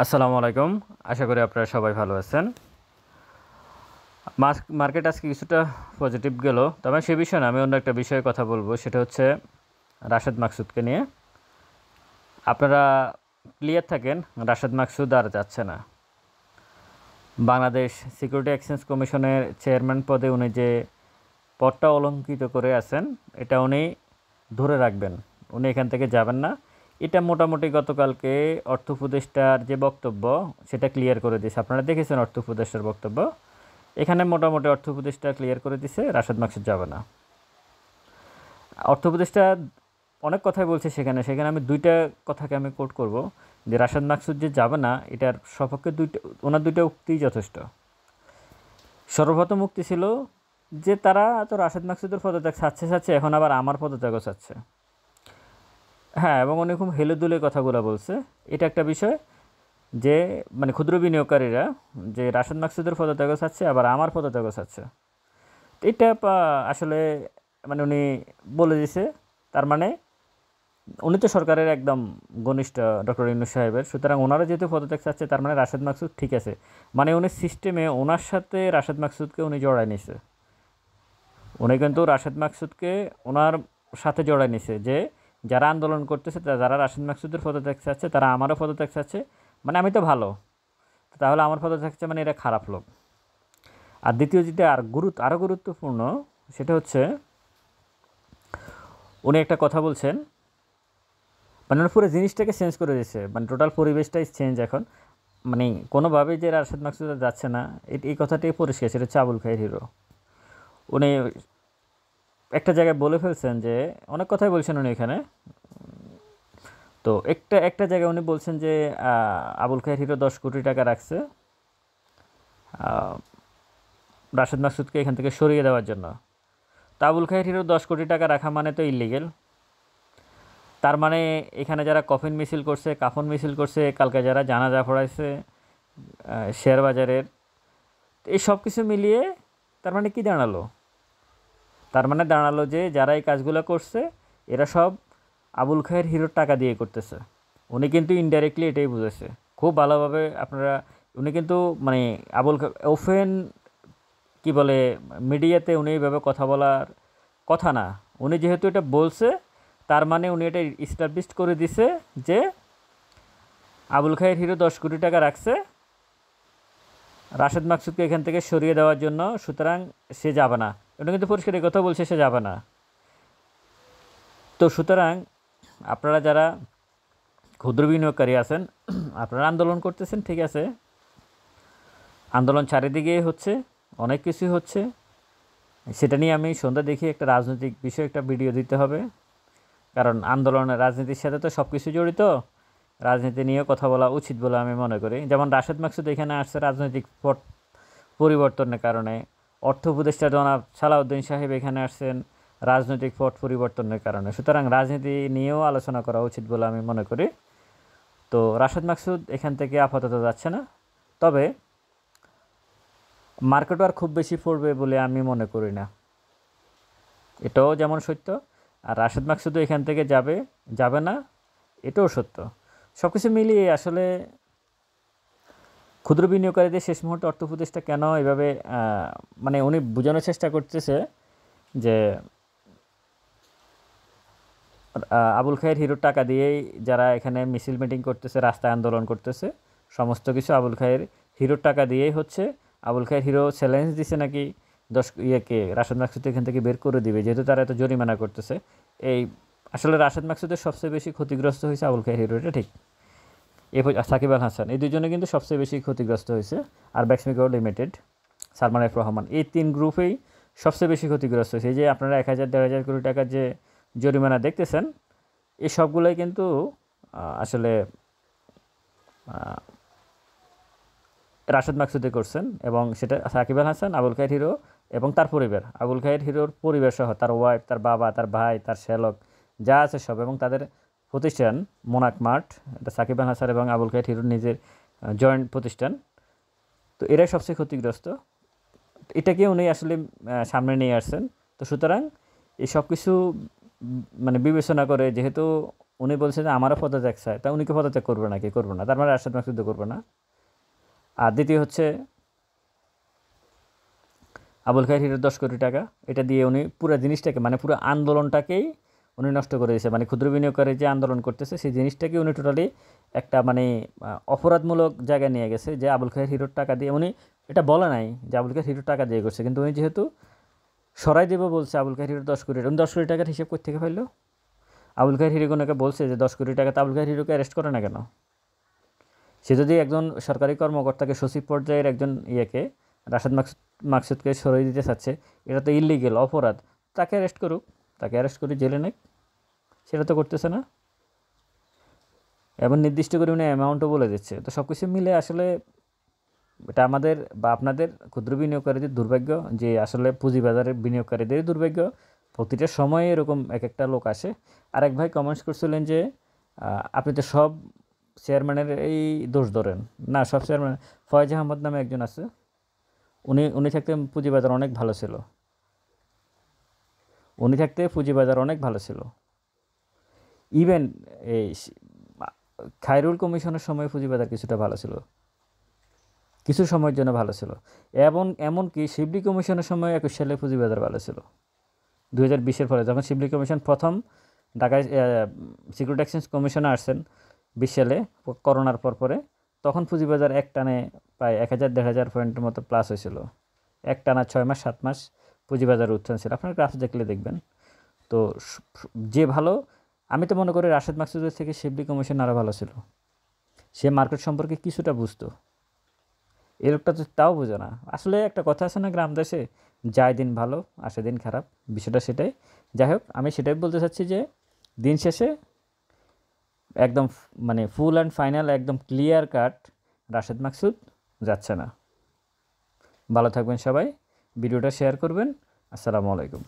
আসসালামু আলাইকুম। আশা করি আপনারা সবাই ভালো আছেন। মার্কেট আজকে কিছুটা পজিটিভ গেল। তবে সে বিষয়ে না, আমি অন্য একটা বিষয়ে কথা বলবো। সেটা হচ্ছে রাশেদ মাকসুদকে নিয়ে। আপনারা ক্লিয়ার থাকেন, রাশেদ মাকসুদ আর যাচ্ছে না। বাংলাদেশ সিকিউরিটি এক্সচেঞ্জ কমিশনের চেয়ারম্যান পদে উনি যে পদটা অলঙ্কৃত করে আছেন, এটা উনি ধরে রাখবেন। উনি এখান থেকে যাবেন না। এটা মোটামুটি গতকালকে অর্থ উপদেষ্টার যে বক্তব্য, সেটা ক্লিয়ার করে দিয়েছে। আপনারা দেখেছেন অর্থ উপদেষ্টার বক্তব্য। এখানে মোটামুটি অর্থ উপদেষ্টা ক্লিয়ার করে দিছে রাশেদ মাকসুদ যাবে না। অর্থ উপদেষ্টা অনেক কথাই বলছে সেখানে সেখানে আমি দুইটা কথাকে আমি কোট করব, যে রাশেদ মাকসুদ যে যাবে না, এটার সপক্ষে ওনার দুইটা উক্তিই যথেষ্ট। সর্বপ্রথম উক্তি ছিল যে তারা তো রাশেদ মাকসুদের পদত্যাগ চাচ্ছে, এখন আবার আমার পদত্যাগও চাচ্ছে। হ্যাঁ, এবং উনি খুব হেলে দুলে কথাগুলো বলছে। এটা একটা বিষয়, যে মানে ক্ষুদ্র বিনিয়োগকারীরা যে রাশেদ মাকসুদের পদত্যাগও চাচ্ছে, আবার আমার পদত্যাগও চাচ্ছে। এটা আসলে মানে উনি বলে দিছে। তার মানে উনি তো সরকারের একদম ঘনিষ্ঠ, ডক্টর ইউনূস সাহেবের। সুতরাং ওনারা যেহেতু পদত্যাগ চাচ্ছে, তার মানে রাশেদ মাকসুদ ঠিক আছে। মানে উনি সিস্টেমে ওনার সাথে রাশেদ মাকসুদকে উনি জড়ায় নিছে। উনি কিন্তু রাশেদ মাকসুদকে ওনার সাথে জড়ায় নিছে, যে যারা আন্দোলন করতেছে, যারা রাশেদ মাকসুদের পদত্যাগ চাচ্ছে, তারা আমারও পদত্যাগ চাচ্ছে। মানে আমি তো ভালো, তাহলে আমার পদত্যাগ চাচ্ছে মানে এরা খারাপ লোক। আর দ্বিতীয় যেটা আরও গুরুত্বপূর্ণ, সেটা হচ্ছে উনি একটা কথা বলছেন, মানে উনি পুরো জিনিসটাকে চেঞ্জ করে দিয়েছে। মানে টোটাল পরিবেশটাই চেঞ্জ এখন। মানে কোনোভাবেই যে রাশেদ মাকসুদ যাচ্ছে না, এই কথাটাই পরিষ্কার। সেটা হচ্ছে আবুল খায়ের হিরো। উনি একটা জায়গায় বলে ফেলছেন, যে অনেক কথাই বলছেন উনি এখানে। তো একটা জায়গায় উনি বলছেন যে আবুল খায়ের হিরো 10 কোটি টাকা রাখছে রাশেদ মাকসুদকে এখান থেকে সরিয়ে দেওয়ার জন্য। তো আবুল খায়ের হিরো 10 কোটি টাকা রাখা মানে তো ইলিগেল। তার মানে এখানে যারা কফিন মিছিল করছে, কাফন মিছিল করছে, কালকে যারা জানাজা পড়াইছে শেয়ার বাজারের, এই সব কিছু মিলিয়ে তার মানে কি দাঁড়ালো? তার মানে দাঁড়ালো যে যারা এই কাজগুলো করছে, এরা সব আবুল খায়ের হিরোর টাকা দিয়ে করতেছে। উনি কিন্তু ইনডাইরেক্টলি এটাই বুঝেছে খুব ভালোভাবে। আপনারা উনি কিন্তু মানে ওপেন কি বলে, মিডিয়াতে উনি এইভাবে কথা বলার কথা না। উনি যেহেতু এটা বলছে, তার মানে উনি এটা ইস্টাবলিশ করে দিছে যে আবুল খায়ের হিরো 10 কোটি টাকা রাখছে রাশেদ মাকসুদকে এখান থেকে সরিয়ে দেওয়ার জন্য। সুতরাং সে যাবে না। এটা কিন্তু পরিষ্কার এই কথা বলছে, সে যাবে না। তো সুতরাং আপনারা যারা ক্ষুদ্র বিনিয়োগকারী আছেন, আপনারা আন্দোলন করতেছেন, ঠিক আছে। আন্দোলন চারিদিকে হচ্ছে, অনেক কিছুই হচ্ছে। সেটা নিয়ে আমি সন্ধ্যা দেখি একটা রাজনৈতিক বিষয়ে একটা ভিডিও দিতে হবে। কারণ আন্দোলনের রাজনীতির সাথে তো সব কিছু জড়িত। রাজনীতি নিয়েও কথা বলা উচিত বলে আমি মনে করি। যেমন রাশেদ মাকসুদ এখানে আসছে রাজনৈতিক পট পরিবর্তনের কারণে। অর্থ উপদেষ্টা জনাব সালাউদ্দিন সাহেব এখানে আসছেন রাজনৈতিক পট পরিবর্তনের কারণে। সুতরাং রাজনীতি নিয়েও আলোচনা করা উচিত বলে আমি মনে করি। তো রাশেদ মাকসুদ এখান থেকে আপাতত যাচ্ছে না। তবে মার্কেটও আর খুব বেশি পড়বে বলে আমি মনে করি না। এটাও যেমন সত্য, আর রাশেদ মাকসুদও এখান থেকে যাবে না, এটাও সত্য। সব কিছু মিলিয়ে আসলে ক্ষুদ্র বিনিয়োগকারীদের শেষ মুহূর্তে অর্থ উপদেষ্টা কেন এভাবে মানে উনি বোঝানোর চেষ্টা করতেছে যে আবুল খায়ের হিরোর টাকা দিয়েই যারা এখানে মিছিল মিটিং করতেছে, রাস্তায় আন্দোলন করতেছে, সমস্ত কিছু আবুল খায়ের হিরোর টাকা দিয়েই হচ্ছে। আবুল খায়ের হিরো চ্যালেঞ্জ দিছে নাকি রাশেদ মাকসুদ এখান থেকে বের করে দিবে, যেহেতু তারা এত জরিমানা করতেছে। এই আসলে রাশেদ মাকসুদের সবচেয়ে বেশি ক্ষতিগ্রস্ত হয়েছে আবুল খায়ের হিরো, এটা ঠিক। সাকিব আল হাসান, এই দুজনে কিন্তু সবচেয়ে বেশি ক্ষতিগ্রস্ত হয়েছে। আর ব্যাক্সমিকো লিমিটেড, সালমান এফ রহমান, এই 3 গ্রুপেই সবচেয়ে বেশি ক্ষতিগ্রস্ত হয়েছে। এই যে আপনারা 1000-1500 কোটি টাকার যে জরিমানা দেখতেছেন, এই সবগুলোই কিন্তু আসলে রাশেদ মাকসুদে করছেন। এবং সেটা সাকিব আল হাসান, আবুল খায়ের হিরো এবং তার পরিবার, আবুল খায়ের হিরোর পরিবার সহ তার ওয়াইফ, তার বাবা, তার ভাই, তার শ্যালক যা আছে সব, এবং তাদের প্রতিষ্ঠান মোনাক মার্ট, এটা সাকিব আল হাসান এবং আবুল খায়ের হিরোর নিজের জয়েন্ট প্রতিষ্ঠান। তো এরাই সবচেয়ে ক্ষতিগ্রস্ত। এটাকে উনি আসলে সামনে নিয়ে আসছেন। তো সুতরাং এই সব কিছু মানে বিবেচনা করে, যেহেতু উনি বলছে যে আমারও পদত্যাগ চায়, তা উনি কি পদত্যাগ করবে নাকি? করবে না, তার মানে রাশেদ মাকসুদও করবে না। আর দ্বিতীয় হচ্ছে আবুল খায়ের হিরোর 10 কোটি টাকা, এটা দিয়ে উনি পুরো জিনিসটাকে মানে পুরো আন্দোলনটাকেই উনি নষ্ট করে দিয়েছে। মানে ক্ষুদ্র বিনিয়োগকারী যে আন্দোলন করতেছে সেই জিনিসটাকে উনি টোটালি একটা মানে অপরাধমূলক জায়গায় নিয়ে গেছে, যে আবুল খায়ের হিরোর টাকা দিয়ে উনি এটা বলে নাই যে আবুল খায়ের হিরোর টাকা দিয়ে করছে, কিন্তু উনি যেহেতু সরাই দেবো বলছে আবুল খায়ের হিরোর 10 কোটি, উনি 10 কোটি টাকার হিসেব কোথা থেকে পাইলো? আবুল খায়ের হিরো ওনাকে বলছে যে 10 কোটি টাকা, তা আবুল খায়ের হিরোকে অ্যারেস্ট করে না কেন? সে যদি একজন সরকারি কর্মকর্তাকে সচিব পর্যায়ের একজন ইয়েকে রাশেদ মাকসুদকে সরিয়ে দিতে চাচ্ছে, এটা তো ইলিগেল, অপরাধ, তাকে অ্যারেস্ট করুক, তাকে অ্যারেস্ট করে জেলে নেক, সেটা তো করতেছে না। এবং নির্দিষ্ট করে উনি অ্যামাউন্টও বলে দিচ্ছে। তো সব কিছু মিলে আসলে এটা আমাদের বা আপনাদের ক্ষুদ্র বিনিয়োগকারীদের দুর্ভাগ্য, যে আসলে পুঁজিবাজারের বিনিয়োগকারীদের দুর্ভাগ্য। প্রতিটা সময়ে এরকম এক একটা লোক আসে। আর এক ভাই কমেন্টস করছিলেন যে আপনি তো সব চেয়ারম্যানের এই দোষ ধরেন। না, সব চেয়ারম্যান, ফয়েজ আহমদ নামে একজন আছে, উনি উনি থাকতে পুঁজিবাজার অনেক ভালো ছিল, উনি থাকতে পুঁজিবাজার অনেক ভালো ছিল। ইভেন এই খায়রুল কমিশনের সময় পুঁজিবাজার কিছুটা ভালো ছিল, কিছু সময়ের জন্য ভালো ছিল। এবং এমনকি শিবলি কমিশনের সময় 21 সালে পুঁজিবাজার ভালো ছিল। 2020-এর পরে যখন শিবলি কমিশন প্রথম ঢাকায় সিকিউরিটি এক্সচেঞ্জ কমিশনে আসছেন 20 সালে করোনার পরে, তখন পুঁজিবাজার এক টানে প্রায় 1000-1500 পয়েন্টের মতো প্লাস হয়েছিল। এক টানা 6 মাস 7 মাস পুঁজিবাজার উত্থান ছিল, আপনার গ্রাফ দেখলে দেখবেন। তো যে ভালো, আমি তো মনে করি রাশেদ মাকসুদের থেকে শিবলি কমিশন আরও ভালো ছিল। সে মার্কেট সম্পর্কে কিছুটা বুঝতো, এই লোকটা তো তাও বোঝে না। আসলে একটা কথা আছে না গ্রাম দেশে, যায় দিন ভালো আসে দিন খারাপ, বিষয়টা সেটাই। যাই হোক, আমি সেটাই বলতে চাচ্ছি যে দিন শেষে একদম মানে ফুল অ্যান্ড ফাইনাল একদম ক্লিয়ার কাট রাশেদ মাকসুদ যাচ্ছে না। ভালো থাকবেন সবাই, ভিডিওটা শেয়ার করবেন। আসসালামু আলাইকুম।